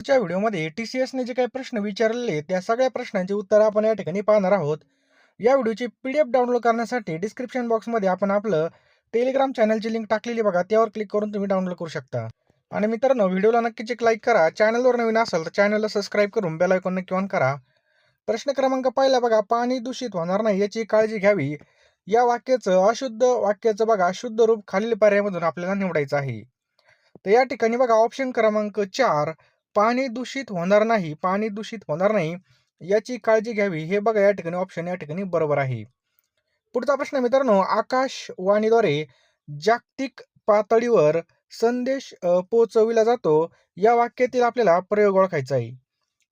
आजच्या व्हिडिओमध्ये TCSने जे काही प्रश्न विचारलेले आहेत, त्या सगळ्या प्रश्नांची उत्तरं आपण या ठिकाणी पाहणार आहोत. या व्हिडिओची PDF डाउनलोड करण्यासाठी डिस्क्रिप्शन बॉक्समध्ये आपण आपलं टेलिग्राम चॅनलची लिंक टाकलेली बघा, त्यावर क्लिक करून तुम्ही डाउनलोड करू शकता. आणि मित्रांनो, व्हिडिओला नक्कीच एक लाईक करा. चॅनलवर नवीन असाल तर चॅनलला सबस्क्राईब करून बेल आयकॉन नक्की ऑन करा. प्रश्न क्रमांक पहिला बघा, पाणी दूषित होणार नाही याची काळजी घ्यावी. या वाक्याचं अशुद्ध वाक्याचं बघा शुद्ध रूप खालील पर्यायामधून आपल्याला निवडायचं आहे. तर या ठिकाणी बघा ऑप्शन क्रमांक 4, पाणी दूषित होणार नाही, पाणी दूषित होणार नाही याची काळजी घ्यावी. हे बघा या ठिकाणी ऑप्शन या ठिकाणी बरोबर आहे. पुढचा प्रश्न मित्रांनो, आकाशवाणीद्वारे जागतिक पातळीवर संदेश पोहोचविला जातो. या वाक्यातील आपल्याला प्रयोग ओळखायचा आहे.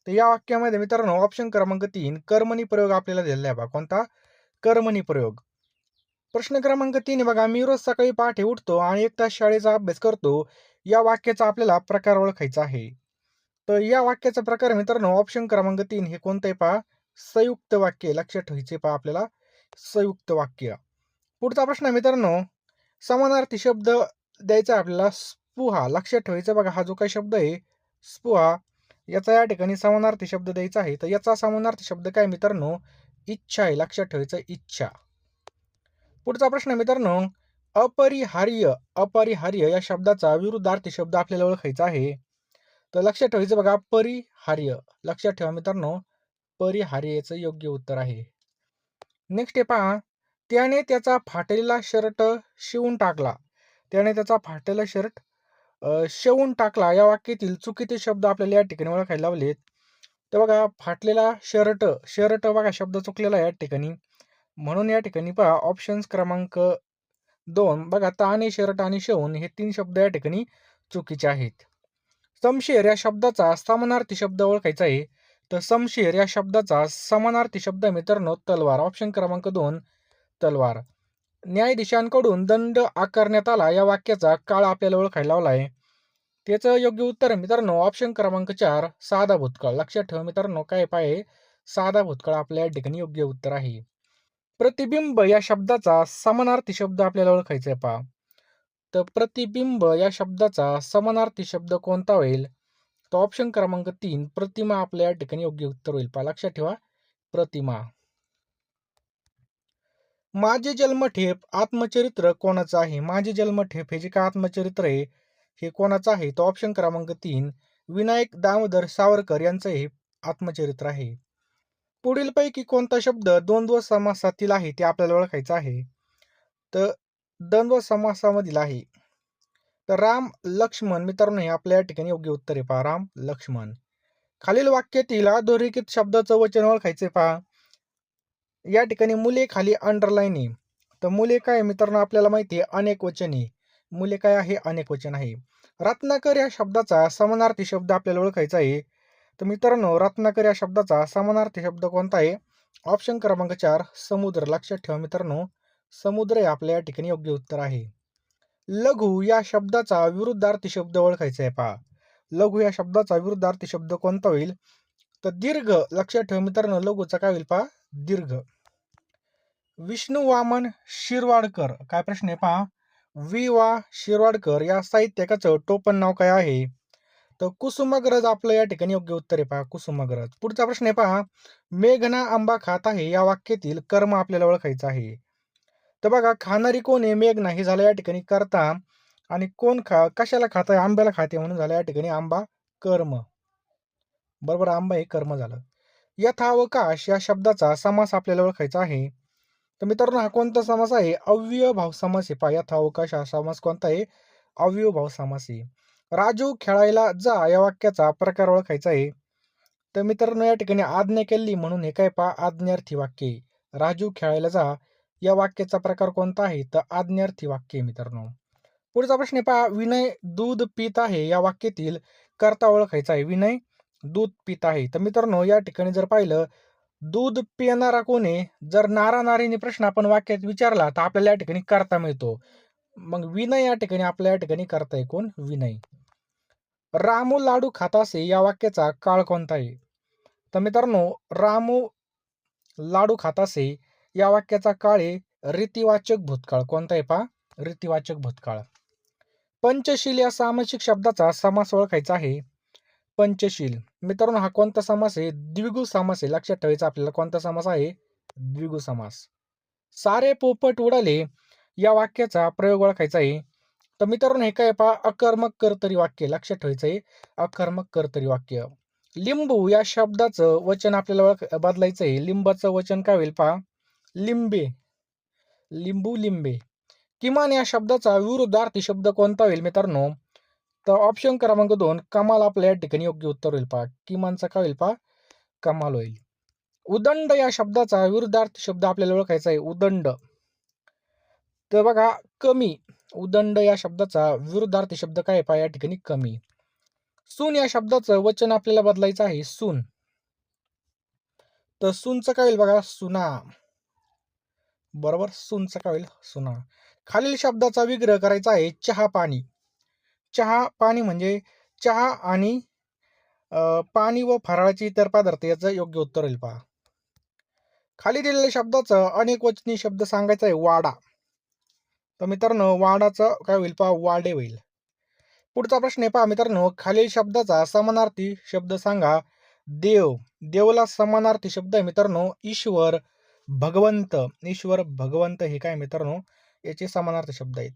तर या वाक्यामध्ये मित्रांनो ऑप्शन क्रमांक 3 कर्मणी प्रयोग आपल्याला दिलेला आहे बघा. कोणता? कर्मणी प्रयोग. प्रश्न क्रमांक 3 बघा, मी रोज सकाळी पहाटे उठतो आणि 1 तास शाळेचा अभ्यास करतो. या वाक्याचा आपल्याला प्रकार ओळखायचा आहे. तर या वाक्याचा प्रकार मित्रांनो ऑप्शन क्रमांक 3 हे कोणतं आहे पहा? संयुक्त वाक्य. लक्षात ठेवायचे पहा आपल्याला, संयुक्त वाक्य. पुढचा प्रश्न मित्रांनो, समानार्थी शब्द द्यायचा आहे आपल्याला. स्पृहा. लक्षात ठेवायचं बघा, हा जो काही शब्द आहे स्पृहा, याचा या ठिकाणी समानार्थी शब्द द्यायचा आहे. तर याचा समानार्थी शब्द काय मित्रांनो? इच्छा आहे. लक्षात ठेवायचं, इच्छा. पुढचा प्रश्न मित्रांनो, अपरिहार्य. अपरिहार्य या शब्दाचा विरुद्धार्थी शब्द आपल्याला ओळखायचा आहे. तर लक्षात ठेवायचं बघा, परिहार्य. लक्षात ठेवा मित्रांनो, परिहार्य याचं योग्य उत्तर आहे. नेक्स्ट आहे पहा, त्याने त्याचा फाटलेला शर्ट शिवून टाकला. त्याने त्याचा फाटलेला शर्ट शिवून टाकला. या वाक्यातील चुकीचे शब्द आपल्याला या ठिकाणी ओळखायला लावलेत. तर बघा, फाटलेला शर्ट, शर्ट बघा शब्द चुकलेला आहे या ठिकाणी. म्हणून या ठिकाणी पहा ऑप्शन क्रमांक 2 बघा, ताने, शर्ट आणि शिवून हे 3 शब्द या ठिकाणी चुकीचे आहेत. समशेर या शब्दाचा समानार्थी शब्द ओळखायचा आहे. तर समशेर या शब्दाचा समानार्थी शब्द मित्रांनो तलवार. ऑप्शन क्रमांक 2 तलवार. न्यायाधीशांकडून दंड आकारण्यात आला. या वाक्याचा काळ आपल्याला ओळखायला लावला आहे. त्याचं योग्य उत्तर मित्रांनो ऑप्शन क्रमांक 4 साधा भूतकाळ. लक्षात ठेवा मित्रांनो, काय पाहिजे? साधा भूतकाळ आपल्या या ठिकाणी योग्य उत्तर आहे. प्रतिबिंब या शब्दाचा समानार्थी शब्द आपल्याला ओळखायचा आहे पहा. तर प्रतिबिंब या शब्दाचा समानार्थी शब्द कोणता होईल? तर ऑप्शन क्रमांक 3 प्रतिमा आपल्या या ठिकाणी योग्य उत्तर होईल पहा. लक्षात ठेवा, प्रतिमा. माझे जन्मठेप आत्मचरित्र कोणाचं आहे? माझे जन्मठेप हे जे काय आत्मचरित्र आहे हे कोणाचं आहे? तर ऑप्शन क्रमांक 3 विनायक दामोदर सावरकर यांचं हे आत्मचरित्र आहे. पुढीलपैकी कोणता शब्द द्वंद्व समासातील आहे ते आपल्याला ओळखायचं आहे. तर द्वंद्व समासामधील आहे. तर राम लक्ष्मण मित्रांनो हे आपल्या या ठिकाणी योग्य उत्तर आहे पहा, राम लक्ष्मण. खालील वाक्यातील अधोरेखित शब्दाचं वचन ओळखायचे पहा. या ठिकाणी मुले खाली अंडरलाईन आहे. तर मुले काय मित्रांनो आपल्याला माहिती आहे अनेक वचन आहे. मुले काय आहे? अनेक वचन आहे. रत्नाकर या शब्दाचा समानार्थी शब्द आपल्याला ओळखायचा आहे. तर मित्रांनो रत्नाकर या शब्दाचा समानार्थी शब्द कोणता आहे? ऑप्शन क्रमांक 4 समुद्र. लक्षात ठेवा मित्रांनो, समुद्र हे आपल्या या ठिकाणी योग्य उत्तर आहे. लघु या शब्दाचा विरुद्धार्थी शब्द ओळखायचा आहे पहा. लघु या शब्दाचा विरुद्धार्थी शब्द कोणता होईल? तर दीर्घ. लक्षात ठेवा मित्रांनो, लघुचा काय होईल पहा? दीर्घ. विष्णू वामन शिरवाडकर, काय प्रश्न आहे पहा. वा शिरवाडकर या साहित्यकाचं टोपण नाव काय आहे? तर कुसुमाग्रज आपलं या ठिकाणी योग्य उत्तर आहे पहा, कुसुमाग्रज. पुढचा प्रश्न आहे पहा, मेघना आंबा खात आहे या वाक्यातील कर्म आपल्याला ओळखायचं आहे. तर बघा, खाणारी कोण आहे? मेघना. हे झालं या ठिकाणी कर्ता. आणि कोण कशाला खात आहे? आंब्याला खाते म्हणून झालं या ठिकाणी आंबा कर्म. बरोबर, आंबा हे कर्म झालं. यथावकाश या शब्दाचा समास आपल्याला ओळखायचा आहे. तर मित्रांनो हा कोणता समास आहे? अव्ययभाव समास आहे पहा. यथावकाश हा समास कोणता आहे? अव्ययभाव समास आहे. राजू खेळायला जा या वाक्याचा प्रकार ओळखायचा आहे. तर मित्रांनो या ठिकाणी आज्ञा केली म्हणून हे काय पहा? आज्ञार्थी वाक्य आहे. राजू खेळायला जा या वाक्याचा प्रकार कोणता आहे? तर आज्ञार्थी वाक्य आहे मित्रांनो. पुढचा प्रश्न आहे पहा, विनय दूध पित आहे या वाक्यातील कर्ता ओळखायचा आहे. विनय दूध पित आहे. तर मित्रांनो या ठिकाणी जर पाहिलं, दूध पिणारा कोण आहे? जर नारा-नारीने प्रश्न आपण वाक्यात विचारला तर आपल्याला या ठिकाणी कर्ता मिळतो. मग विनय या ठिकाणी आपल्या या ठिकाणी कर्ता आहे कोण? विनय. रामू लाडू खात असे या वाक्याचा काळ कोणता आहे? तर मित्रांनो रामू लाडू खात असे या वाक्याचा काळ आहे रीतिवाचक भूतकाळ. कोणता आहे पहा? रीतिवाचक भूतकाळ. पंचशील या सामासिक शब्दाचा समास ओळखायचा आहे. पंचशील. मित्रांनो हा कोणता समास आहे? द्विगु समास आहे. लक्षात ठेवायचं आपल्याला कोणता समास आहे? द्विगु समास. सारे पोपट उडाले या वाक्याचा प्रयोग ओळखायचा आहे. तर मित्रांनो हे काय पहा अकर्मक कर्तरी वाक्य. लक्षात ठेवायचं आहे अकर्मक कर्तरी वाक्य. लिंबू या शब्दाचं वचन आपल्याला बदलायचं आहे. लिंबाचं वचन काय होईल पहा? लिंबे. लिंबू लिंबे. किमान या शब्दाचा विरुद्धार्थी शब्द कोणता होईल मित्रांनो? तर ऑप्शन क्रमांक 2 कमाल आपल्या या ठिकाणी योग्य उत्तर होईल पहा. किमानचा काय होईल पहा? कमाल होईल. उदंड या शब्दाचा विरुद्धार्थी शब्द आपल्याला ओळखायचा आहे. उदंड. तर बघा कमी. उदंड या शब्दाचा विरुद्धार्थी शब्द काय आहे पहा या ठिकाणी? कमी. सून या शब्दाचं वचन आपल्याला बदलायचं आहे. सून. तर सूनचं काय होईल बघा? सुना. बरोबर. सूनचं काय होईल? सुना. खालील शब्दाचा विग्रह करायचा आहे. चहा पाणी. चहा पाणी म्हणजे चहा आणि पाणी व फराळाचे इतर पदार्थ याचं योग्य उत्तर होईल पहा. खाली दिलेल्या शब्दाचं अनेक वचनी शब्द सांगायचा आहे. वाडा. तर मित्रांनो वाडाचं काय होईल पहा? वाडे होईल. पुढचा प्रश्न आहे पहा मित्रांनो खालील शब्दाचा समानार्थी शब्द सांगा. देव. देवला समानार्थी शब्द आहे मित्रांनो ईश्वर, भगवंत. ईश्वर, भगवंत हे काय मित्रांनो याचे समानार्थी शब्द आहेत.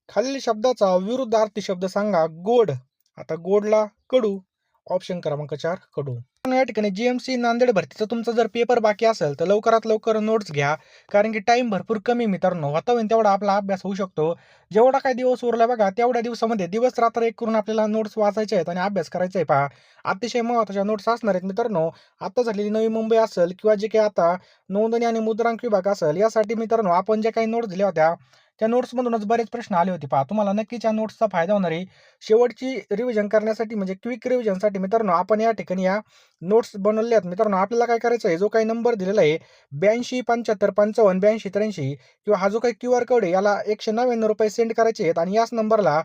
खालील शब्दाचा विरुद्धार्थी शब्द सांगा. गोड. आता गोडला कडू. ऑप्शन क्रमांक 4 कडू. या ठिकाणी जीएमसी नांदेड भरतीचा तुमचा जर पेपर बाकी असेल तर लवकरात लवकर नोट्स घ्या. कारण की टाइम भरपूर कमी मित्रांनो. होता होईल तेवढा आपला अभ्यास होऊ शकतो. जेवढा काही दिवस उरला बघा तेवढ्या दिवसामध्ये दिवस रात्र एक करून आपल्याला नोट्स वाचायचे आहेत आणि अभ्यास करायचा आहे पहा. अतिशय महत्त्वाच्या नोट्स असणार आहेत मित्रांनो. आता झालेली नवी मुंबई असेल किंवा जे काही आता नोंदणी आणि मुद्रांक विभाग असेल यासाठी मित्रांनो आपण जे काही नोट्स दिल्या होत्या त्या नोट्समधूनच बरेच प्रश्न आले होते पहा. तुम्हाला नक्कीच या नोट्सचा फायदा होणार आहे. शेवटची रिव्हिजन करण्यासाठी म्हणजे क्विक रिव्हिजनसाठी मित्रांनो आपण या ठिकाणी या नोट्स बनवले आहेत. मित्रांनो आपल्याला काय करायचं आहे जो काही नंबर दिलेला आहे 82 75 55 82 83 किंवा हा जो काही QR कोड आहे याला ₹199 सेंड करायचे आहेत आणि याच नंबरला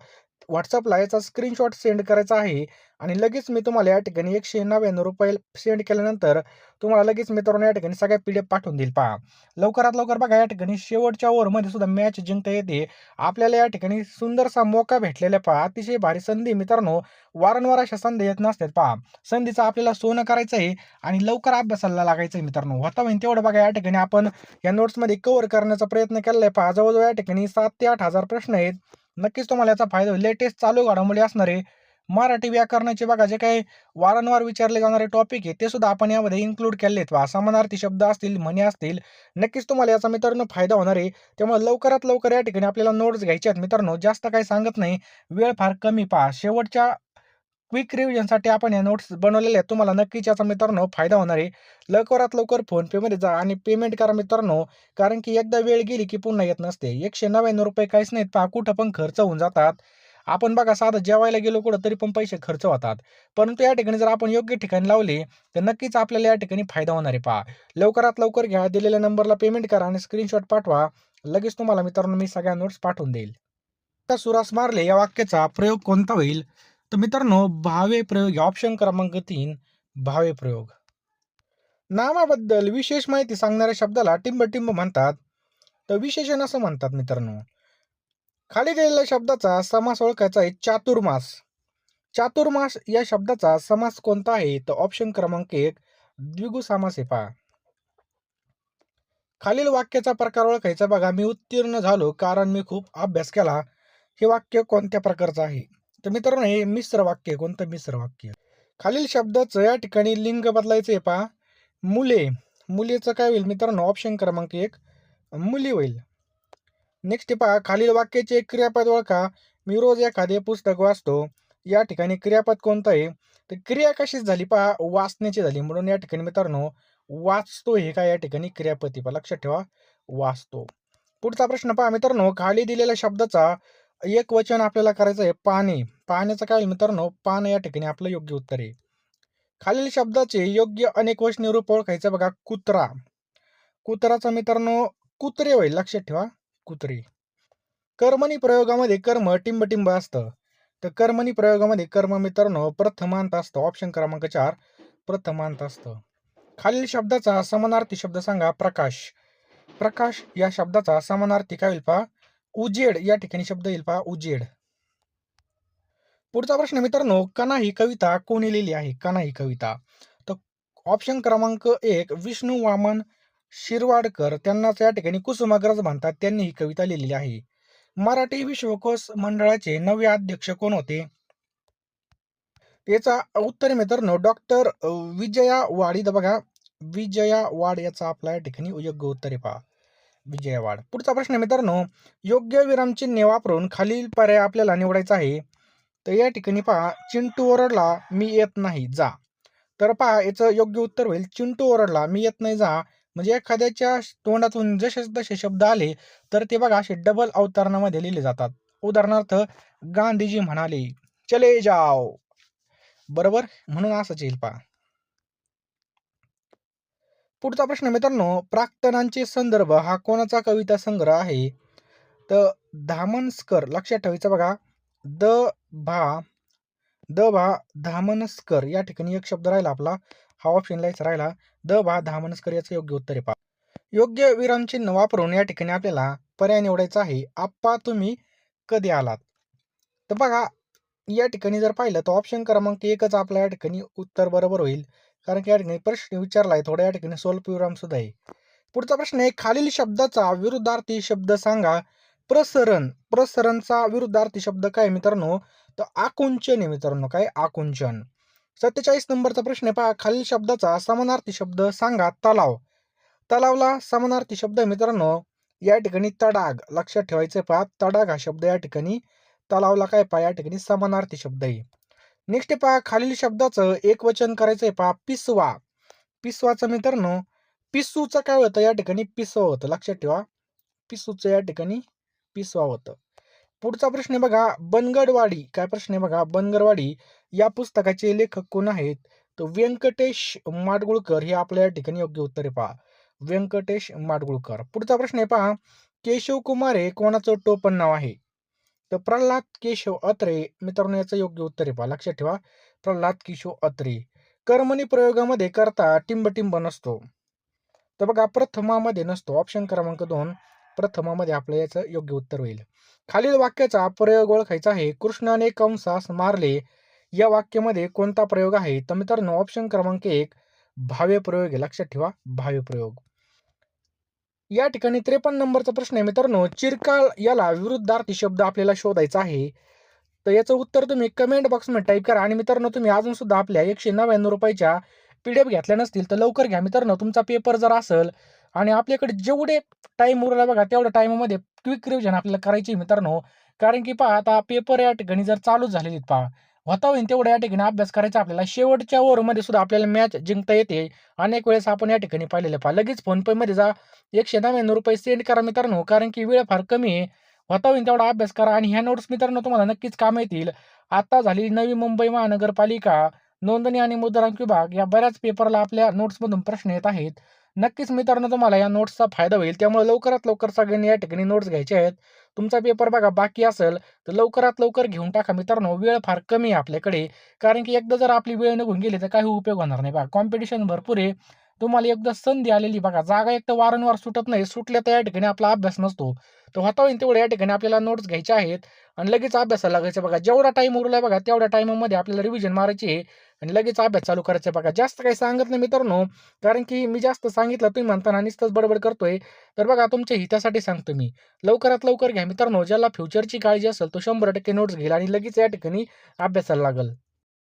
व्हॉट्सअपला याचा स्क्रीनशॉट सेंड करायचा आहे आणि लगेच मी तुम्हाला या ठिकाणी ₹199 सेंड केल्यानंतर तुम्हाला लगेच मित्रांनो या ठिकाणी सगळ्या PDF पाठवून देईल पहा. लवकरात लवकर बघा या ठिकाणी शेवटच्या ओव्हरमध्ये सुद्धा मॅच जिंकता येते. आपल्याला या ठिकाणी सुंदरसा मौका भेटलेला पहा. अतिशय भारी संधी मित्रांनो. वारंवार अशा संधी येत नसतात पहा. संधीचं आपल्याला सोनं करायचं आहे आणि लवकर अभ्यासाला लागायचं आहे मित्रांनो. होता होईल तेवढं बघा या ठिकाणी आपण या नोट्समध्ये कव्हर करण्याचा प्रयत्न केलेला आहे पहा. जवळजवळ या ठिकाणी 7 ते 8,000 प्रश्न आहेत. नक्कीच तुम्हाला याचा फायदा होईल. लेटेस्ट चालू घडामोडी असणार आहे. मराठी व्याकरणाचे बघा जे काही वारंवार विचारले जाणारे टॉपिक आहे ते सुद्धा आपण यामध्ये इन्क्लूड केले आहेत पहा. समानार्थी शब्द असतील, म्हणी असतील. नक्कीच तुम्हाला याचा मित्रांनो फायदा होणार आहे. त्यामुळे लवकरात लवकर या ठिकाणी आपल्याला नोट्स घ्यायचे आहेत मित्रांनो. जास्त काही सांगत नाही. वेळ फार कमी पहा. शेवटच्या क्विक रिव्हिजनसाठी आपण या नोट्स बनवलेल्या आहेत. तुम्हाला नक्कीच याचा मित्रांनो फायदा होणार आहे. लवकरात लवकर फोनपेमध्ये जा आणि पेमेंट करा मित्रांनो. कारण की एकदा वेळ गेली की पुन्हा येत नसते. ₹199 काहीच नाहीत पहा. कुठं पण खर्च होऊन जातात. आपण बघा साधं जेवायला गेलो कुठं तरी पण पैसे खर्च होतात. परंतु या ठिकाणी जर आपण योग्य ठिकाणी लावले तर नक्कीच आपल्याला या ठिकाणी फायदा होणार आहे पहा. लवकरात लवकर घ्या. दिलेल्या नंबरला पेमेंट करा आणि स्क्रीनशॉट पाठवा. लगेच तुम्हाला मित्रांनो मी सगळ्या नोट्स पाठवून देईल. आता सुरास मारले या वाक्याचा प्रयोग कोणता होईल? तर मित्रांनो भावे प्रयोग ऑप्शन क्रमांक 3 भावे प्रयोग. नामाबद्दल विशेष माहिती सांगणाऱ्या शब्दाला टिंब-टिंब म्हणतात. तर विशेषण असं म्हणतात मित्रांनो. खाली दिलेल्या शब्दाचा समास ओळखायचा आहे. चातुर्मास. चातुर्मास या शब्दाचा समास कोणता आहे? तर ऑप्शन क्रमांक 1 द्विगु समास आहे पहा. खालील वाक्याचा प्रकार ओळखायचा बघा. मी उत्तीर्ण झालो कारण मी खूप अभ्यास केला. हे वाक्य कोणत्या प्रकारचं आहे? तर मित्रांनो हे मिश्र वाक्य आहे. कोणतं मिश्र वाक्य? खालील शब्दाचं या ठिकाणी लिंग बदलायचं आहे पहा. मुले. मुलीचं काय होईल मित्रांनो? ऑप्शन क्रमांक 1 मुली होईल. नेक्स्ट पहा खालील वाक्याचे एक क्रियापद ओळखा. मी रोज एखादे पुस्तक वाचतो. या ठिकाणी क्रियापद कोणतं आहे? तर क्रिया कशीच झाली पहा वाचण्याची झाली. म्हणून या ठिकाणी मित्रांनो वाचतो हे काय या ठिकाणी क्रियापद आहे पहा. लक्षात ठेवा वाचतो. पुढचा प्रश्न पहा मित्रांनो. खाली दिलेल्या शब्दाचा एक वचन आपल्याला करायचं आहे पाने. पाण्याचं काय मित्रांनो? पान या ठिकाणी आपलं योग्य उत्तर आहे. खालील शब्दाचे योग्य अनेक वचनी रूप ओळखायचं बघा. कुत्रा. कुत्राचा मित्रांनो कुत्रे होईल. लक्षात ठेवा कुत्रे. कर्मणी प्रयोगामध्ये कर्म टिंब-टिंब असतं. तर कर्मणी प्रयोगामध्ये कर्म मित्रांनो प्रथमांत असतं. ऑप्शन क्रमांक 4 प्रथमांत असतं. खालील शब्दाचा समानार्थी शब्द सांगा. प्रकाश. प्रकाश या शब्दाचा समानार्थी काय होईल पहा? उजेड या ठिकाणी शब्द येईल पहा उजेड. पुढचा प्रश्न मित्रांनो, कणा ही कविता कोणी लिहिली आहे? कणा ही कविता. तर ऑप्शन क्रमांक 1 विष्णू वामन शिरवाडकर, त्यांनाच या ठिकाणी कुसुमाग्रज म्हणतात, त्यांनी ही कविता लिहिलेली आहे. मराठी विश्वकोश मंडळाचे 9वे अध्यक्ष कोण होते? याचा उत्तर आहे मित्रांनो डॉक्टर विजया वाड. इथं बघा, विजया वाड याचा आपला या ठिकाणी योग्य उत्तर आहे पहा, विजया वाड. पुढचा प्रश्न आहे मित्रांनो, योग्य विरामचिन्हे वापरून खालील पर्याय आपल्याला निवडायचा आहे. तर या ठिकाणी पहा, चिंटू ओरडला मी येत नाही जा. तर पहा याचं योग्य उत्तर होईल चिंटू ओरडला मी येत नाही जा. म्हणजे एखाद्याच्या तोंडातून जसे तसे शब्द आले तर ते बघा असे डबल अवतरणामध्ये लिहिले जातात. उदाहरणार्थ, गांधीजी म्हणाले चले जाओ, बरोबर, म्हणून असंच येईल पहा. पुढचा प्रश्न मित्रांनो, प्राक्तनांचे संदर्भ हा कोणाचा कविता संग्रह आहे? तर धामनस्कर, लक्षात ठेवायचं बघा, द भा द भा धामनस्कर या ठिकाणी एक शब्द राहिला आपला, हा ऑप्शन लिहायचा राहिला. द भा धामनस्कर याचं योग्य उत्तर आहे पहा. योग्य विरामचिन्ह वापरून या ठिकाणी आपल्याला पर्याय निवडायचा आहे. आप्पा तुम्ही कधी आलात? तर बघा या ठिकाणी जर पाहिलं तर ऑप्शन क्रमांक 1च आपल्या या ठिकाणी उत्तर बरोबर होईल, कारण की या ठिकाणी प्रश्न विचारला आहे, थोडा या ठिकाणी स्वल्पविराम सुद्धा आहे. पुढचा प्रश्न आहे, खालील शब्दाचा विरुद्धार्थी शब्द सांगा. प्रसरण, प्रसरणचा विरुद्धार्थी शब्द काय मित्रांनो? तर आकुंचन आहे मित्रांनो. काय? आकुंचन. 47 नंबरचा प्रश्न आहे पहा, खालील शब्दाचा समानार्थी शब्द सांगा. तलाव, तलावला समानार्थी शब्द मित्रांनो या ठिकाणी तडाग. लक्षात ठेवायचं पहा, तडाग हा शब्द या ठिकाणी तलावला काय पहा या ठिकाणी समानार्थी शब्द आहे. नेक्स्ट पहा, खालील शब्दाचं एक वचन करायचंय पहा, पिसवा. पिसवाचं मित्रांनो पिसूचं काय होतं या ठिकाणी? पिसवा होतं. लक्षात ठेवा, पिसूचं या ठिकाणी पिसवा होतं. पुढचा प्रश्न आहे बघा, बनगडवाडी. काय प्रश्न आहे बघा, बनगरवाडी या पुस्तकाचे लेखक कोण आहेत? तर व्यंकटेश माडगुळकर हे आपल्या या ठिकाणी योग्य उत्तर आहे पहा, व्यंकटेश माडगुळकर. पुढचा प्रश्न आहे पहा, केशव कुमार हे कोणाचं टोपण नाव आहे? तर प्रल्हाद केशव अत्रे मित्रांनो याचं योग्य उत्तर आहे पहा, लक्षात ठेवा, प्रल्हाद केशव अत्रे. कर्मणी प्रयोगामध्ये करता टिंबटिंब नसतो. तर बघा प्रथमामध्ये नसतो. ऑप्शन क्रमांक 2 प्रथमामध्ये आपलं याचं योग्य उत्तर होईल. खालील वाक्याचा प्रयोग ओळखायचा आहे. कृष्णाने कंसास मारले या वाक्यामध्ये कोणता प्रयोग आहे? तर मित्रांनो ऑप्शन क्रमांक 1 भाव्य प्रयोग आहे. लक्षात ठेवा, भाव्य प्रयोग. या ठिकाणी 53 नंबरचा प्रश्न आहे मित्रांनो, चिरकाल याला विरुद्धार्थी शब्द आपल्याला शोधायचा आहे. तर याचं उत्तर तुम्ही कमेंट बॉक्समध्ये टाईप करा. आणि मित्रांनो तुम्ही अजून सुद्धा आपल्या 199 रुपयाच्या PDF घेतल्या नसतील तर लवकर घ्या मित्रांनो. तुमचा पेपर जर असेल आणि आपल्याकडे जेवढे टाईम उरला बघा तेवढ्या टाईममध्ये क्विक रिव्हिजन आपल्याला करायची मित्रांनो. कारण की पहा आता पेपर या ठिकाणी जर चालू झालेले पहा, होता होईल तेवढ्या या ठिकाणी अभ्यास करायचा आपल्याला. शेवटच्या ओव्हरमध्ये सुद्धा आपल्याला मॅच जिंकता येते. अनेक वेळेस आपण या ठिकाणी पाहिलेलं पहा. लगेच फोनपेमध्ये जा, 199 रुपये सेंड करा मित्रांनो, कारण की वेळ फार कमी आहे. होता होईल तेवढा अभ्यास करा आणि ह्या नोट्स मित्रांनो तुम्हाला नक्कीच काम येतील. आता झालेली नवी मुंबई महानगरपालिका नोंदणी आणि मुद्रांक विभाग या बऱ्याच पेपरला आपल्या नोट्समधून प्रश्न येत आहेत. नक्कीच मित्रांनो तुम्हाला या नोट्सचा फायदा होईल. त्यामुळे लवकरात लवकर सगळ्यांनी या ठिकाणी नोट्स घ्यायचे आहेत. तुमचा पेपर बघा बाकी असेल तर लवकरात लवकर घेऊन टाका मित्रांनो. वेळ फार कमी आहे आपल्याकडे. कारण की एकदा जर आपली वेळ निघून गेली तर काही उपयोग होणार नाही. बघा कॉम्पिटिशन भरपूर आहे. तुम्हाला एकदा संधी आलेली बघा, जागा एक तर वारंवार सुटत नाही. सुटल्या तर या ठिकाणी आपला अभ्यास नसतो. तर होता होईल तेवढ्या या ठिकाणी आपल्याला नोट्स घ्यायच्या आहेत आणि लगेच अभ्यासाला लागायचं बघा. जेवढा टाईम उरलाय बघा तेवढ्या टाईममध्ये आपल्याला रिव्हिजन मारायची आहे आणि लगेच अभ्यास चालू करायचा बघा. जास्त काही सांगत नाही मित्रांनो, कारण की मी जास्त सांगितलं तुम्ही म्हणताना नुसतंच बडबड करतोय. तर बघा तुमच्या हितासाठी सांगतो मी. लवकरात लवकर घ्या मित्रांनो. ज्याला फ्युचरची काळजी असेल तो 100% नोट्स घेईल आणि लगेच या ठिकाणी अभ्यासाला लागेल.